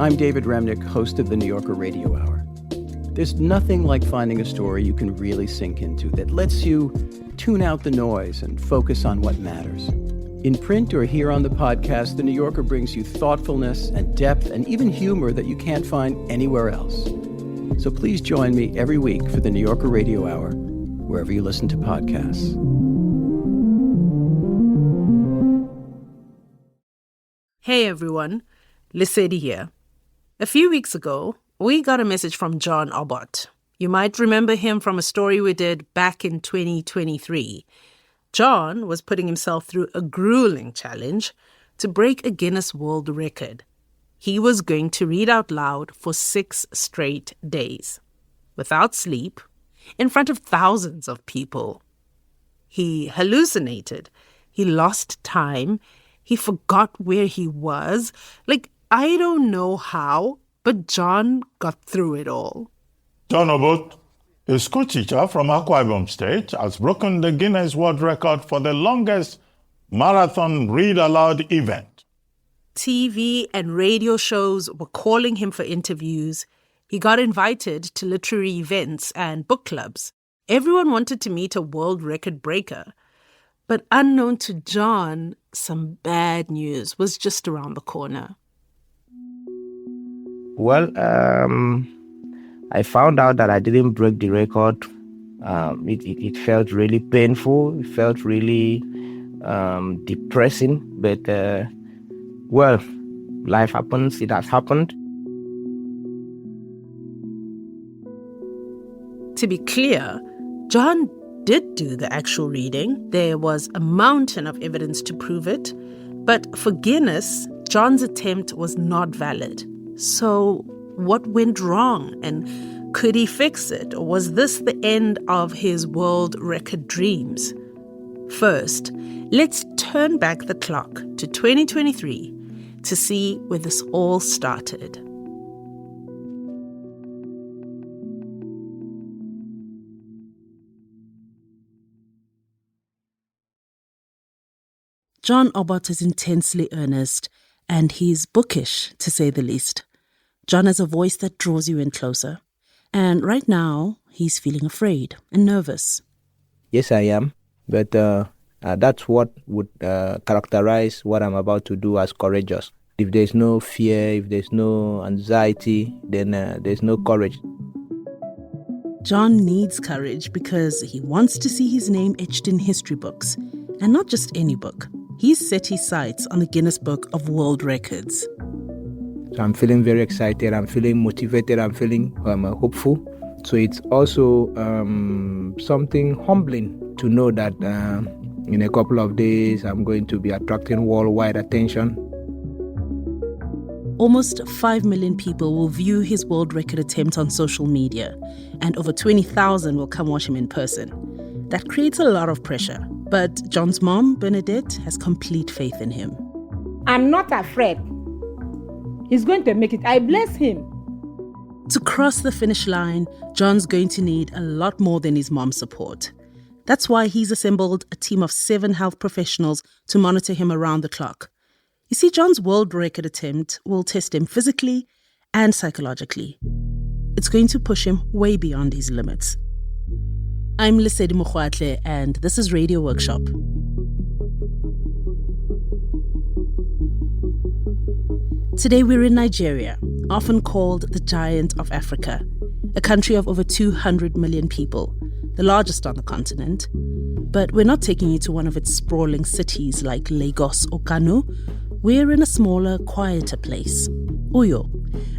I'm David Remnick, host of the New Yorker Radio Hour. There's nothing like finding a story you can really sink into that lets you tune out the noise and focus on what matters. In print or here on the podcast, The New Yorker brings you thoughtfulness and depth and even humor that you can't find anywhere else. So please join me every week for the New Yorker Radio Hour, wherever you listen to podcasts. Hey everyone, Lisedi here. A few weeks ago, we got a message from John Obot. You might remember him from a story we did back in 2023. John was putting himself through a grueling challenge to break a Guinness World Record. He was going to read out loud for 6 straight days, without sleep, in front of thousands of people. He hallucinated. He lost time. He forgot where he was. I don't know how, but John got through it all. John Obot, a school teacher from Akwa Ibom State, has broken the Guinness World Record for the longest marathon read-aloud event. TV and radio shows were calling him for interviews. He got invited to literary events and book clubs. Everyone wanted to meet a world record breaker. But unknown to John, some bad news was just around the corner. Well, I found out that I didn't break the record. It felt really painful. It felt really depressing. But, life happens. It has happened. To be clear, John did do the actual reading. There was a mountain of evidence to prove it. But for Guinness, John's attempt was not valid. So what went wrong? And could he fix it? Or was this the end of his world record dreams? First, let's turn back the clock to 2023 to see where this all started. John Obot is intensely earnest, and he's bookish, to say the least. John has a voice that draws you in closer. And right now, he's feeling afraid and nervous. Yes, I am. But that's what would characterize what I'm about to do as courageous. If there's no fear, if there's no anxiety, then there's no courage. John needs courage because he wants to see his name etched in history books. And not just any book. He's set his sights on the Guinness Book of World Records. So I'm feeling very excited. I'm feeling motivated. I'm feeling hopeful. So it's also something humbling to know that in a couple of days I'm going to be attracting worldwide attention. Almost 5 million people will view his world record attempt on social media, and over 20,000 will come watch him in person. That creates a lot of pressure. But John's mom, Bernadette, has complete faith in him. I'm not afraid. He's going to make it. I bless him. To cross the finish line, John's going to need a lot more than his mom's support. That's why he's assembled a team of 7 health professionals to monitor him around the clock. You see, John's world record attempt will test him physically and psychologically. It's going to push him way beyond his limits. I'm Lisedi Mokgwatle, and this is Radio Workshop. Today we're in Nigeria, often called the Giant of Africa, a country of over 200 million people, the largest on the continent. But we're not taking you to one of its sprawling cities like Lagos or Kano. We're in a smaller, quieter place, Uyo,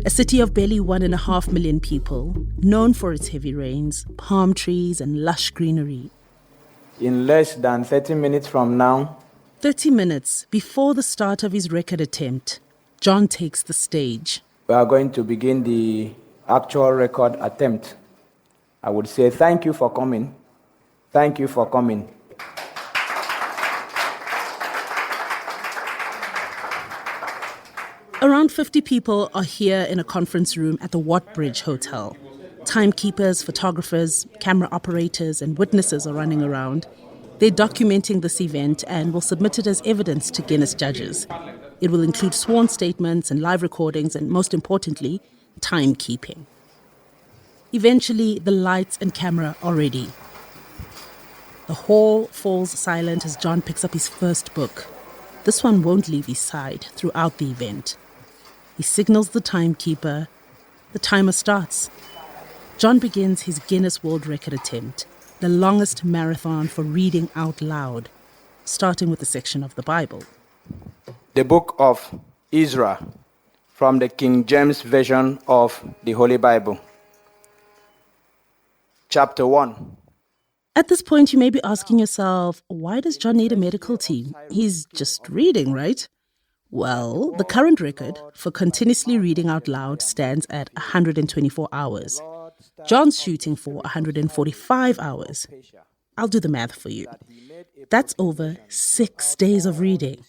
a city of barely 1.5 million people, known for its heavy rains, palm trees, and lush greenery. In less than 30 minutes from now, 30 minutes before the start of his record attempt, John takes the stage. we are going to begin the actual record attempt. I would say thank you for coming. Thank you for coming. Around 50 people are here in a conference room at the Watbridge Hotel. Timekeepers, photographers, camera operators, and witnesses are running around. They're documenting this event and will submit it as evidence to Guinness judges. It will include sworn statements and live recordings and, most importantly, timekeeping. Eventually, the lights and camera are ready. The hall falls silent as John picks up his first book. This one won't leave his side throughout the event. He signals the timekeeper. The timer starts. John begins his Guinness World Record attempt, the longest marathon for reading out loud, starting with a section of the Bible. The Book of Ezra, from the King James Version of the Holy Bible. Chapter 1. At this point, you may be asking yourself, why does John need a medical team? He's just reading, right? Well, the current record for continuously reading out loud stands at 124 hours. John's shooting for 145 hours. I'll do the math for you. That's over 6 days of reading.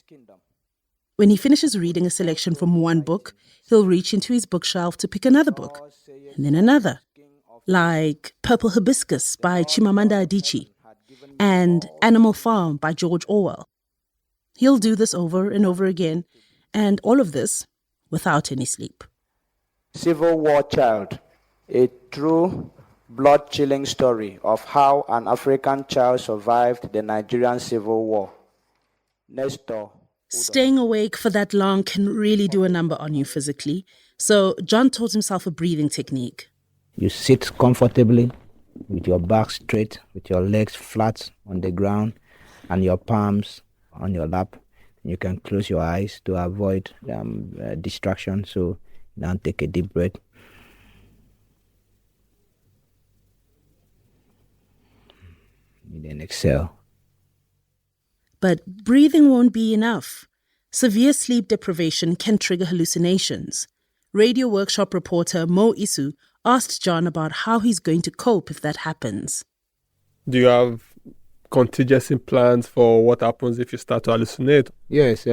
When he finishes reading a selection from one book, he'll reach into his bookshelf to pick another book, and then another, like Purple Hibiscus by Chimamanda Adichie and Animal Farm by George Orwell. He'll do this over and over again, and all of this without any sleep. Civil War Child, a true blood-chilling story of how an African child survived the Nigerian Civil War. Nestor. Staying awake for that long can really do a number on you physically, so John taught himself a breathing technique. You sit comfortably with your back straight, with your legs flat on the ground and your palms on your lap. You can close your eyes to avoid distraction. So now take a deep breath. And then exhale. But breathing won't be enough. Severe sleep deprivation can trigger hallucinations. Radio workshop reporter Mo Isu asked John about how he's going to cope if that happens. Do you have contingency plans for what happens if you start to hallucinate? Yes,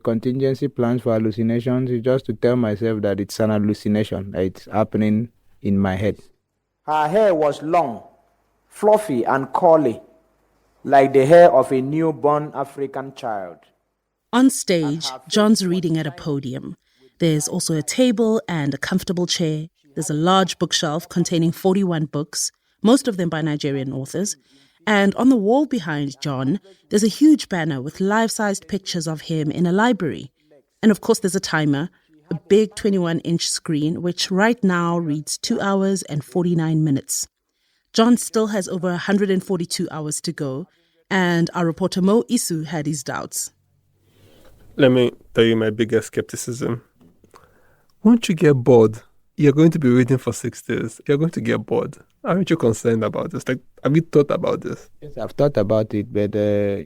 contingency plans for hallucinations is just to tell myself that it's an hallucination, that it's happening in my head. Her hair was long, fluffy and curly, like the hair of a newborn African child. On stage, John's reading at a podium. There's also a table and a comfortable chair. There's a large bookshelf containing 41 books, most of them by Nigerian authors. And on the wall behind John, there's a huge banner with life-sized pictures of him in a library. And of course, there's a timer, a big 21-inch screen, which right now reads 2 hours and 49 minutes. John still has over 142 hours to go, and our reporter Mo Isu had his doubts. Let me tell you my biggest skepticism. Won't you get bored? You're going to be reading for 6 days. You're going to get bored. Aren't you concerned about this? Like, have you thought about this? Yes, I've thought about it, but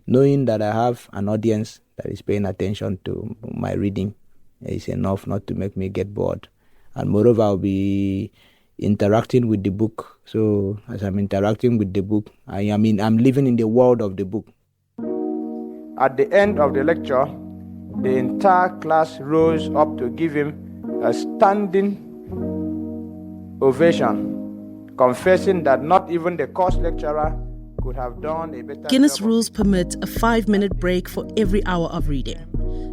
knowing that I have an audience that is paying attention to my reading is enough not to make me get bored. And moreover, I'll be interacting with the book. So as I'm interacting with the book, I'm living in the world of the book. At the end of the lecture, the entire class rose up to give him a standing ovation, confessing that not even the course lecturer could have done a better Guinness job. rules permit a 5-minute break for every hour of reading.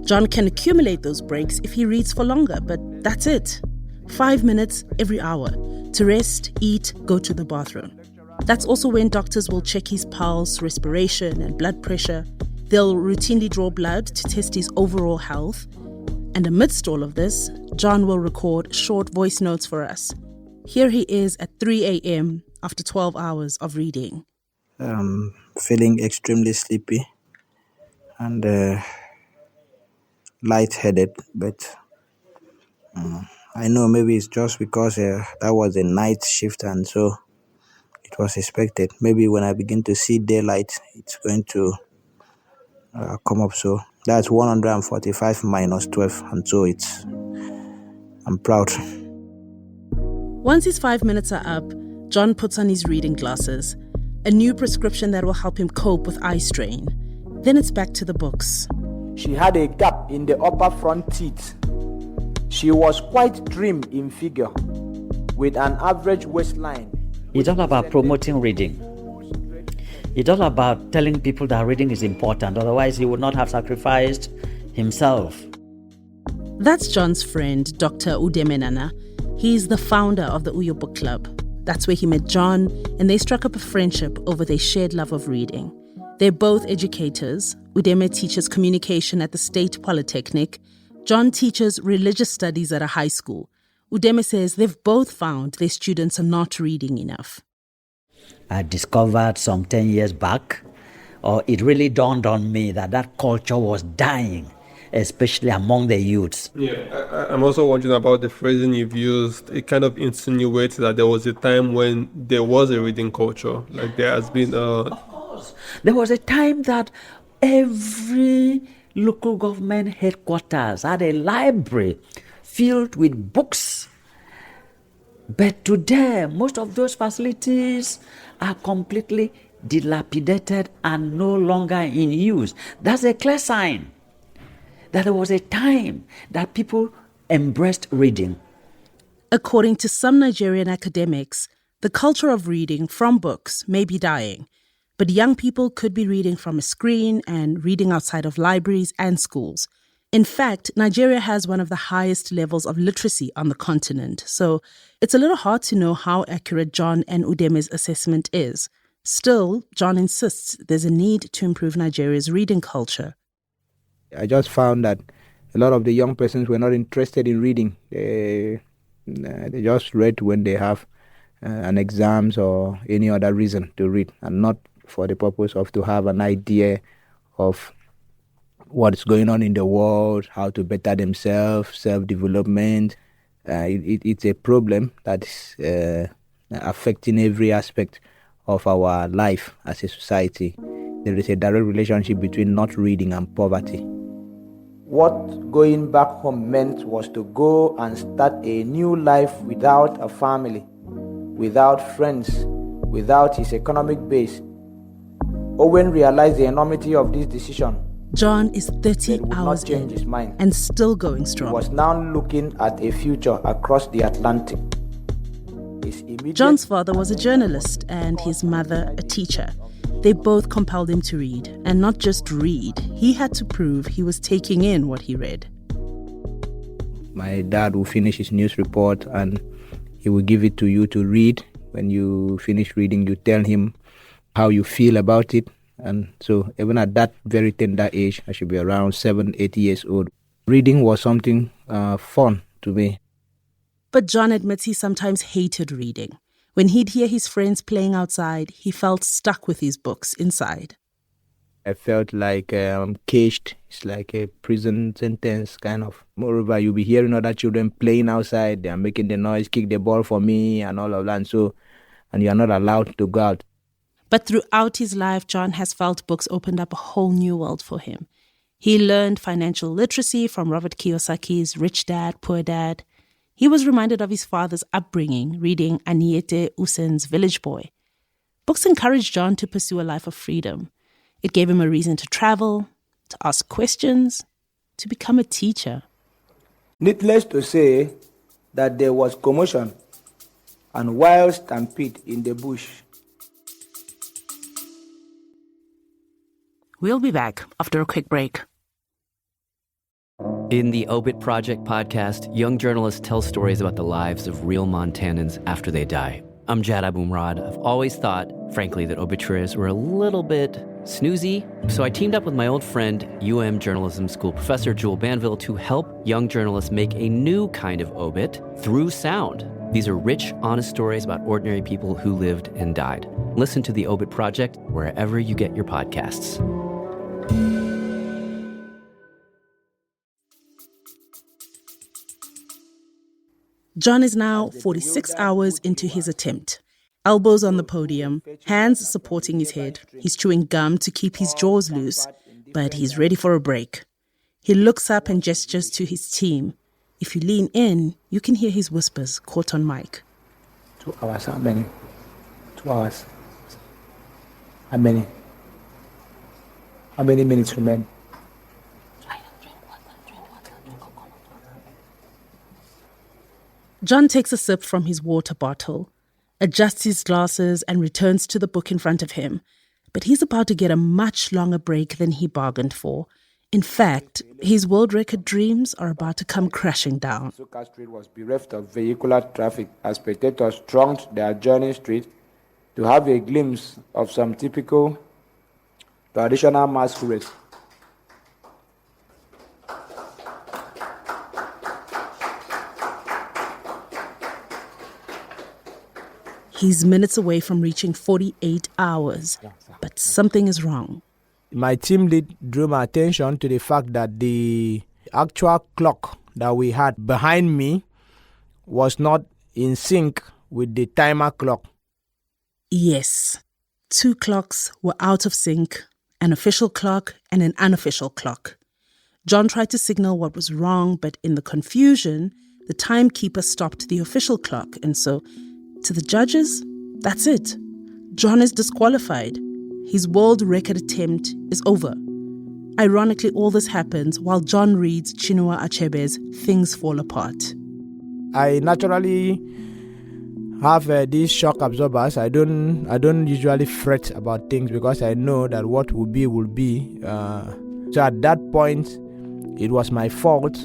John can accumulate those breaks if he reads for longer, but that's it. 5 minutes every hour to rest, eat, go to the bathroom. That's also when doctors will check his pulse, respiration, and blood pressure. They'll routinely draw blood to test his overall health. And amidst all of this, John will record short voice notes for us. Here he is at 3 a.m. after 12 hours of reading. Feeling extremely sleepy and lightheaded, but I know maybe it's just because that was a night shift and so it was expected. Maybe when I begin to see daylight, it's going to come up. So that's 145 minus 12, and so I'm proud. Once his 5 minutes are up, John puts on his reading glasses, a new prescription that will help him cope with eye strain. Then it's back to the books. She had a gap in the upper front teeth. She was quite trim in figure, with an average waistline. It's all about promoting reading. It's all about telling people that reading is important. Otherwise, he would not have sacrificed himself. That's John's friend, Dr. Udemenana. He's the founder of the Uyo Book Club. That's where he met John, and they struck up a friendship over their shared love of reading. They're both educators. Udeme teaches communication at the State Polytechnic. John teaches religious studies at a high school. Udeme says they've both found their students are not reading enough. I discovered some 10 years back, or it really dawned on me that culture was dying, especially among the youths. Yeah, I'm also wondering about the phrasing you've used. It kind of insinuates that there was a time when there was a reading culture, like there has been a... Of course. There was a time that every local government headquarters had a library filled with books. But today, most of those facilities are completely dilapidated and no longer in use. That's a clear sign that there was a time that people embraced reading. According to some Nigerian academics, the culture of reading from books may be dying, but young people could be reading from a screen and reading outside of libraries and schools. In fact, Nigeria has one of the highest levels of literacy on the continent, so it's a little hard to know how accurate John and Udeme's assessment is. Still, John insists there's a need to improve Nigeria's reading culture. I just found that a lot of the young persons were not interested in reading. They just read when they have an exams or any other reason to read, and not for the purpose of to have an idea of what's going on in the world, how to better themselves, self-development. It's a problem that's affecting every aspect of our life as a society. There is a direct relationship between not reading and poverty. What going back home meant was to go and start a new life without a family, without friends, without his economic base. Owen realized the enormity of this decision. John is 30 hours in his mind and still going strong. He was now looking at a future across the Atlantic. John's father was a journalist and his mother a teacher. They both compelled him to read, and not just read. He had to prove he was taking in what he read. My dad will finish his news report and he will give it to you to read. When you finish reading, you tell him how you feel about it. And so even at that very tender age, I should be around 7-8 years old, reading was something fun to me. But John admits he sometimes hated reading. When he'd hear his friends playing outside, he felt stuck with his books inside. I felt like I'm caged. It's like a prison sentence, kind of. Moreover, you'll be hearing other children playing outside. They're making the noise, kick the ball for me and all of that. And you're not allowed to go out. But throughout his life, John has felt books opened up a whole new world for him. He learned financial literacy from Robert Kiyosaki's Rich Dad, Poor Dad. He was reminded of his father's upbringing, reading Aniete Usen's Village Boy. Books encouraged John to pursue a life of freedom. It gave him a reason to travel, to ask questions, to become a teacher. Needless to say that there was commotion and wild stampede in the bush. We'll be back after a quick break. In the Obit Project podcast, young journalists tell stories about the lives of real Montanans after they die. I'm Jad Abumrad. I've always thought, frankly, that obituaries were a little bit snoozy. So I teamed up with my old friend, UM Journalism School professor Jewel Banville, to help young journalists make a new kind of obit through sound. These are rich, honest stories about ordinary people who lived and died. Listen to the Obit Project wherever you get your podcasts. John is now 46 hours into his attempt. Elbows on the podium, hands supporting his head. He's chewing gum to keep his jaws loose, but he's ready for a break. He looks up and gestures to his team. If you lean in, you can hear his whispers caught on mic. 2 hours, how many? 2 hours. How many? How many minutes remain? John takes a sip from his water bottle, adjusts his glasses and returns to the book in front of him. But he's about to get a much longer break than he bargained for. In fact, his world record dreams are about to come crashing down. Suka Street was bereft of vehicular traffic as spectators thronged the adjoining street to have a glimpse of some typical traditional masquerade. He's minutes away from reaching 48 hours, but something is wrong. My team lead drew my attention to the fact that the actual clock that we had behind me was not in sync with the timer clock. Yes, 2 clocks were out of sync, an official clock and an unofficial clock. John tried to signal what was wrong, but in the confusion, the timekeeper stopped the official clock, and so, to the judges, that's it. John is disqualified. His world record attempt is over. Ironically, all this happens while John reads Chinua Achebe's Things Fall Apart. I naturally have these shock absorbers. I don't usually fret about things because I know that what will be will be. So at that point, it was my fault.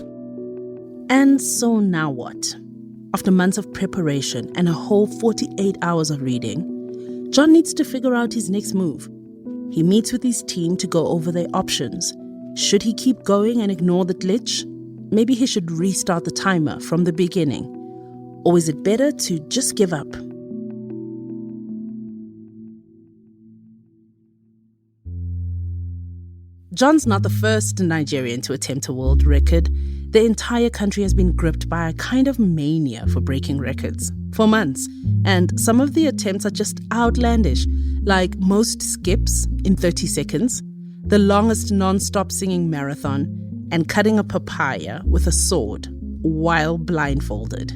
And so now what? After months of preparation and a whole 48 hours of reading, John needs to figure out his next move. He meets with his team to go over their options. Should he keep going and ignore the glitch? Maybe he should restart the timer from the beginning. Or is it better to just give up? John's not the first Nigerian to attempt a world record. The entire country has been gripped by a kind of mania for breaking records for months. And some of the attempts are just outlandish, like most skips in 30 seconds, the longest non-stop singing marathon, and cutting a papaya with a sword while blindfolded.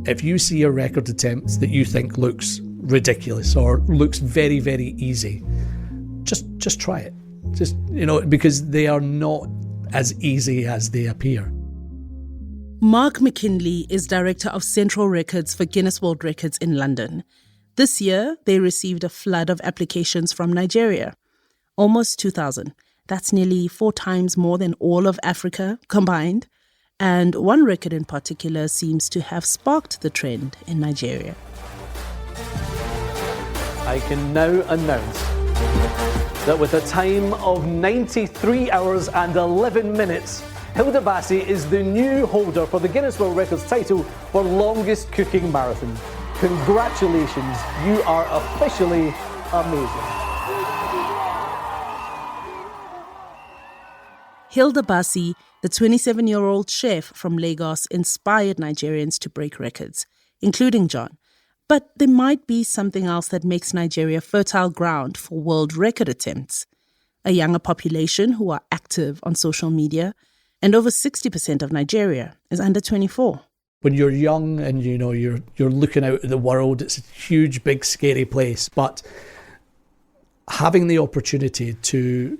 If you see a record attempt that you think looks ridiculous or looks very, very easy, just try it. Just, because they are not as easy as they appear. Mark McKinley is director of Central Records for Guinness World Records in London. This year, they received a flood of applications from Nigeria. Almost 2,000. That's nearly 4 times more than all of Africa combined. And one record in particular seems to have sparked the trend in Nigeria. I can now announce that with a time of 93 hours and 11 minutes, Hilda Bassi is the new holder for the Guinness World Records title for longest cooking marathon. Congratulations, you are officially amazing. Hilda Bassi, the 27-year-old chef from Lagos, inspired Nigerians to break records, including John. But there might be something else that makes Nigeria fertile ground for world record attempts. A younger population who are active on social media, and over 60% of Nigeria is under 24. When you're young and you're looking out at the world, it's a huge, big, scary place. But having the opportunity to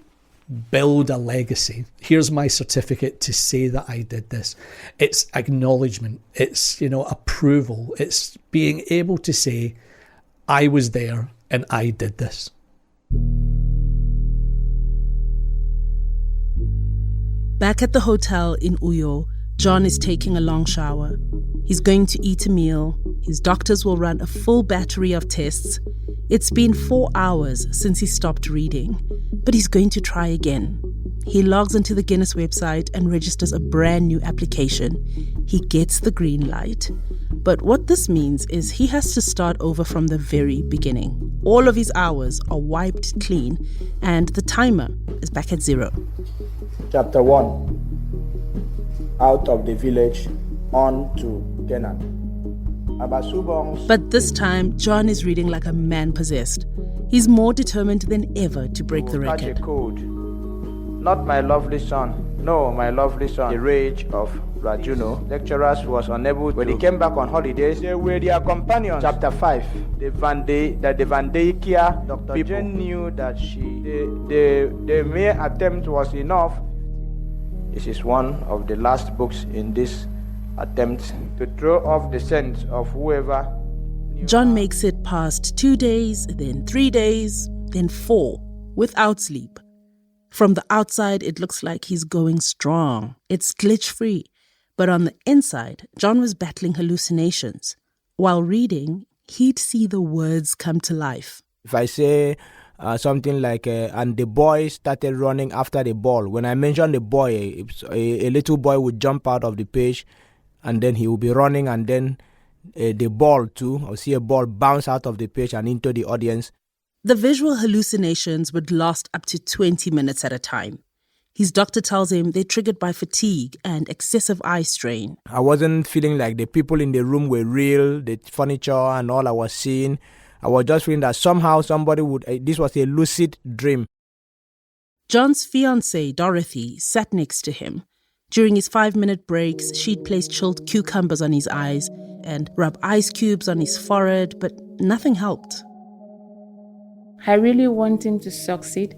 build a legacy, here's my certificate to say that I did this. It's acknowledgement. It's, approval. It's being able to say, I was there and I did this. Back at the hotel in Uyo, John is taking a long shower. He's going to eat a meal. His doctors will run a full battery of tests. It's been 4 hours since he stopped reading, but he's going to try again. He logs into the Guinness website and registers a brand new application. He gets the green light. But what this means is he has to start over from the very beginning. All of his hours are wiped clean, and the timer is back at 0. Chapter 1. Out of the village, on to Canaan. But this time, John is reading like a man possessed. He's more determined than ever to break the record. Not my lovely son. No, my lovely son. The rage of Rajuno. Lecturers was unable to. When he came back on holidays, they were their companions. Chapter 5. The Vandaikia. Dr. People. Jane knew that the mere attempt was enough. This is one of the last books in this attempt to throw off the scent of whoever. John makes it past 2 days, then 3 days, then 4, without sleep. From the outside, it looks like he's going strong. It's glitch-free. But on the inside, John was battling hallucinations. While reading, he'd see the words come to life. If I say something like, and the boy started running after the ball. When I mention the boy, a little boy would jump out of the page, and then he will be running, and then the ball too. I'll see a ball bounce out of the page and into the audience. The visual hallucinations would last up to 20 minutes at a time. His doctor tells him they're triggered by fatigue and excessive eye strain. I wasn't feeling like the people in the room were real, the furniture and all I was seeing. I was just feeling that somehow somebody this was a lucid dream. John's fiancée, Dorothy, sat next to him. During his 5-minute breaks, she'd place chilled cucumbers on his eyes and rub ice cubes on his forehead, but nothing helped. I really want him to succeed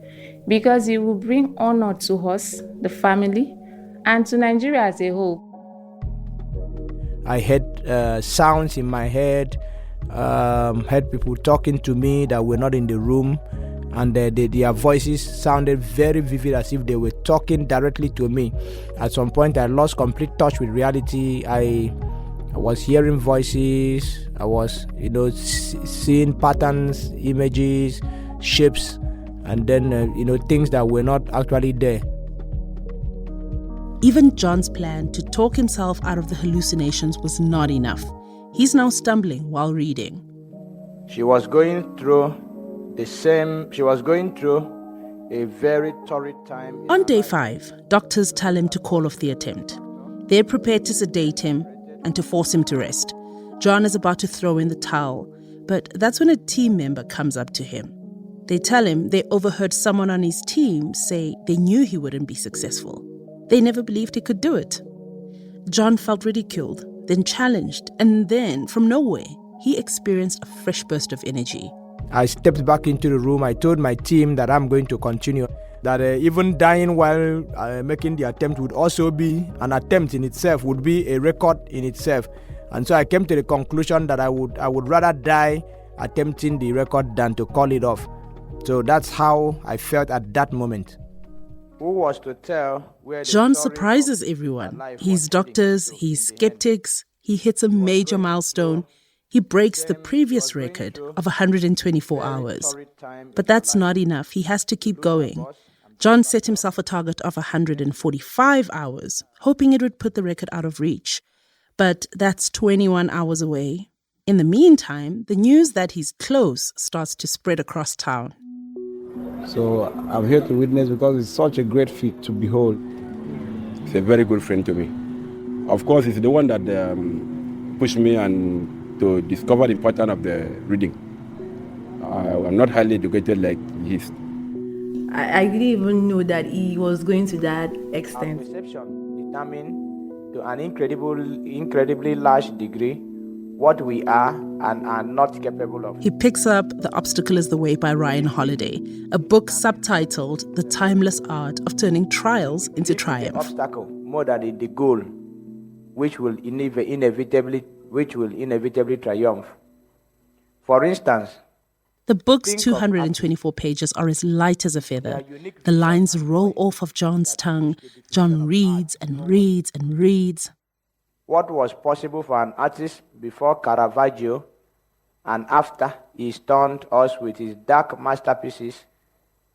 because he will bring honor to us, the family, and to Nigeria as a whole. I heard sounds in my head, heard people talking to me that were not in the room, and their voices sounded very vivid as if they were talking directly to me. At some point, I lost complete touch with reality. I was hearing voices, I was, seeing patterns, images, shapes, and then, things that were not actually there. Even John's plan to talk himself out of the hallucinations was not enough. He's now stumbling while reading. She was going through a very torrid time. On day 5, doctors tell him to call off the attempt. They're prepared to sedate him and to force him to rest. John is about to throw in the towel, but that's when a team member comes up to him. They tell him they overheard someone on his team say they knew he wouldn't be successful. They never believed he could do it. John felt ridiculed, then challenged, and then, from nowhere, he experienced a fresh burst of energy. I stepped back into the room. I told my team that I'm going to continue, that even dying while making the attempt would also be an attempt in itself, would be a record in itself. And so I came to the conclusion that I would rather die attempting the record than to call it off. So that's how I felt at that moment. Who was to tell where John surprises everyone. His doctors, his skeptics. He hits a major milestone. He breaks the previous record of 124 hours. But that's not enough. He has to keep going. John set himself a target of 145 hours, hoping it would put the record out of reach. But that's 21 hours away. In the meantime, the news that he's close starts to spread across town. So I'm here to witness because it's such a great feat to behold. He's a very good friend to me. Of course, he's the one that pushed me and to discover the importance of the reading. I'm not highly educated like he is. I didn't even know that he was going to that extent. Our perception determines to an incredibly large degree what we are and are not capable of. He picks up The Obstacle is the Way by Ryan Holiday, a book subtitled The Timeless Art of Turning Trials into Triumph. The obstacle more than the goal, which will inevitably triumph. For instance, the book's 224 pages are as light as a feather. The lines roll off of John's tongue. John reads and reads and reads. What was possible for an artist before Caravaggio and after he stunned us with his dark masterpieces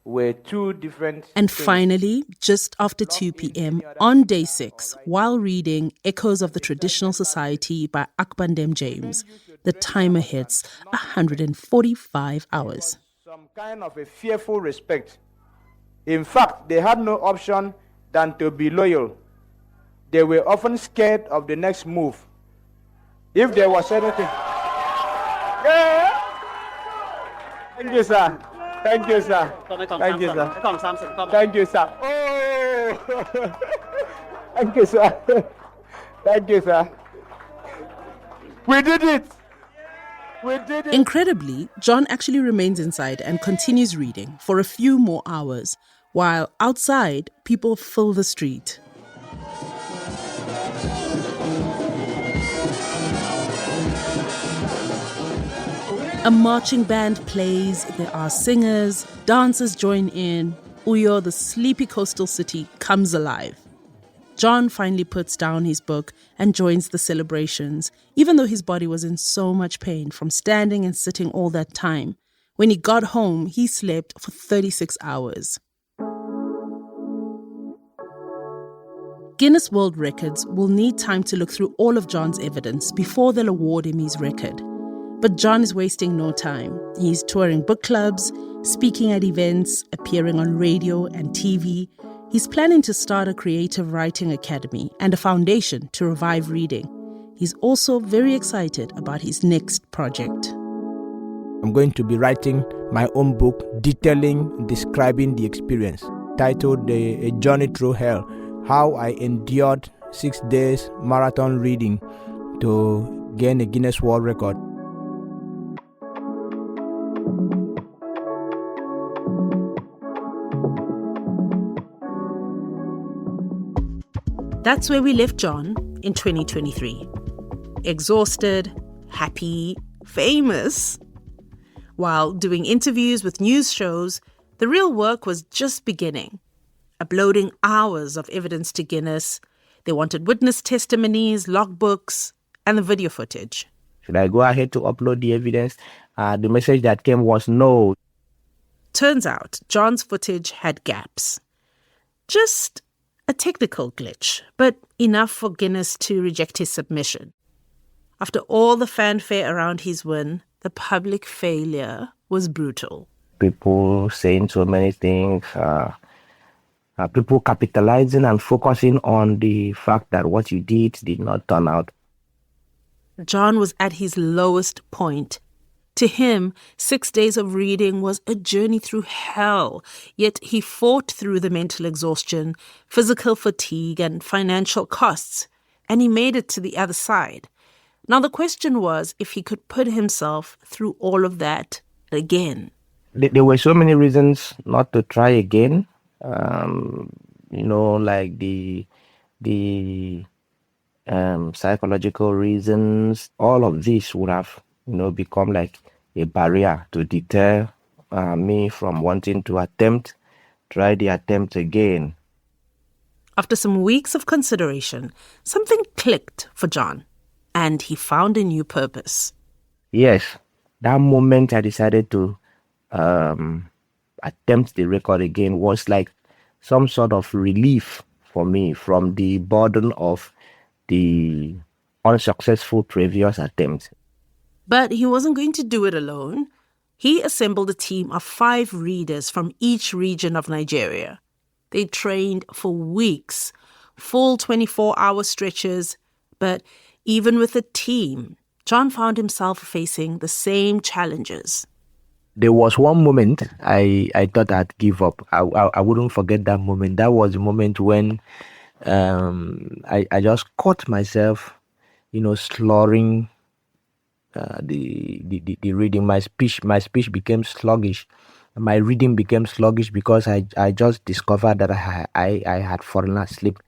were two different And things. finally, just after 2 p.m., on day 6, while reading Echoes of the Traditional Society by Akbandem James, the timer hits 145 hours. Some kind of a fearful respect. In fact, they had no option than to be loyal. They were often scared of the next move. If there was anything... Yeah. Thank you, sir. Thank you, sir. Thank you, sir. Thank you, sir. Oh! Thank you, sir. Thank you, sir. We did it! We did it! Incredibly, John actually remains inside and continues reading for a few more hours, while outside, people fill the street. A marching band plays, there are singers, dancers join in. Uyo, the sleepy coastal city, comes alive. John finally puts down his book and joins the celebrations, even though his body was in so much pain from standing and sitting all that time. When he got home, he slept for 36 hours. Guinness World Records will need time to look through all of John's evidence before they'll award him his record. But John is wasting no time. He's touring book clubs, speaking at events, appearing on radio and TV. He's planning to start a creative writing academy and a foundation to revive reading. He's also very excited about his next project. I'm going to be writing my own book detailing, describing the experience, titled A Journey Through Hell, how I endured 6 days marathon reading to gain a Guinness World Record. That's where we left John in 2023. Exhausted, happy, famous. While doing interviews with news shows, the real work was just beginning. Uploading hours of evidence to Guinness. They wanted witness testimonies, logbooks, and the video footage. Should I go ahead to upload the evidence? The message that came was no. Turns out John's footage had gaps. Just a technical glitch, but enough for Guinness to reject his submission. After all the fanfare around his win, the public failure was brutal. People saying so many things, people capitalizing and focusing on the fact that what you did not turn out. John was at his lowest point. To him, 6 days of reading was a journey through hell, yet he fought through the mental exhaustion, physical fatigue, and financial costs, and he made it to the other side. Now the question was if he could put himself through all of that again. There were so many reasons not to try again, like the psychological reasons. All of this would have become like a barrier to deter me from wanting to try the attempt again. After some weeks of consideration, something clicked for John, and he found a new purpose. Yes, that moment I decided to attempt the record again was like some sort of relief for me from the burden of the unsuccessful previous attempts. But he wasn't going to do it alone. He assembled a team of 5 readers from each region of Nigeria. They trained for weeks, full 24-hour stretches. But even with a team, John found himself facing the same challenges. There was one moment I thought I'd give up. I wouldn't forget that moment. That was the moment when I just caught myself, slurring the reading. My speech became sluggish. My reading became sluggish because I just discovered that I had fallen asleep.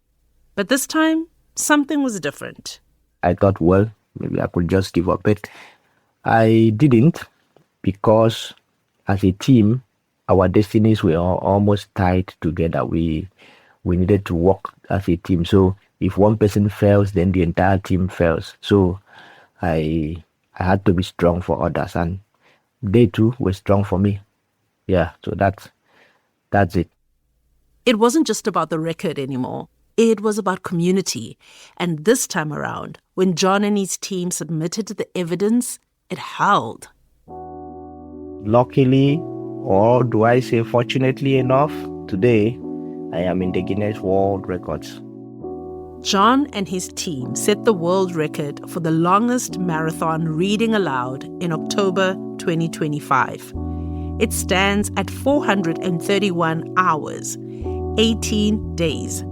But this time, something was different. I thought, well, maybe I could just give up it. I didn't, because as a team, our destinies were almost tied together. We needed to work as a team. So if one person fails, then the entire team fails. So I had to be strong for others, and they too were strong for me. Yeah, so that's it. It wasn't just about the record anymore. It was about community. And this time around, when John and his team submitted the evidence, it held. Luckily, or do I say fortunately enough, today I am in the Guinness World Records. John and his team set the world record for the longest marathon reading aloud in October 2025. It stands at 431 hours, 18 days.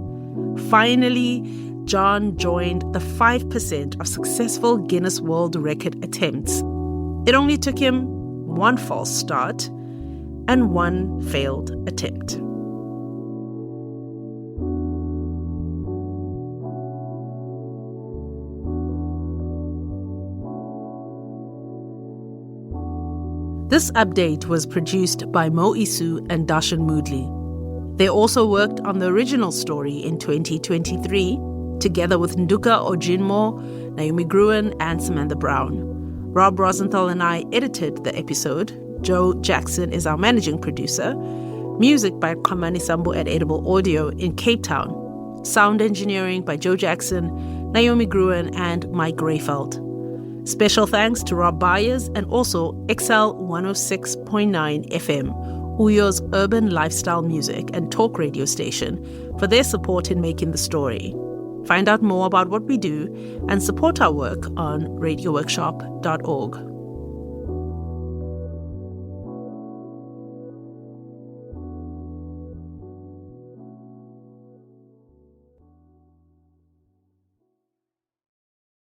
Finally, John joined the 5% of successful Guinness World Record attempts. It only took him one false start and one failed attempt. This update was produced by Mo Isu and Darshan Moodley. They also worked on the original story in 2023, together with Nduka Ojinmo, Naomi Gruen, and Samantha Brown. Rob Rosenthal and I edited the episode. Joe Jackson is our managing producer. Music by Kamani Sambo at Edible Audio in Cape Town. Sound engineering by Joe Jackson, Naomi Gruen, and Mike Greyfeld. Special thanks to Rob Byers and also XL 106.9 FM, Uyo's urban lifestyle music and talk radio station, for their support in making the story. Find out more about what we do and support our work on radioworkshop.org.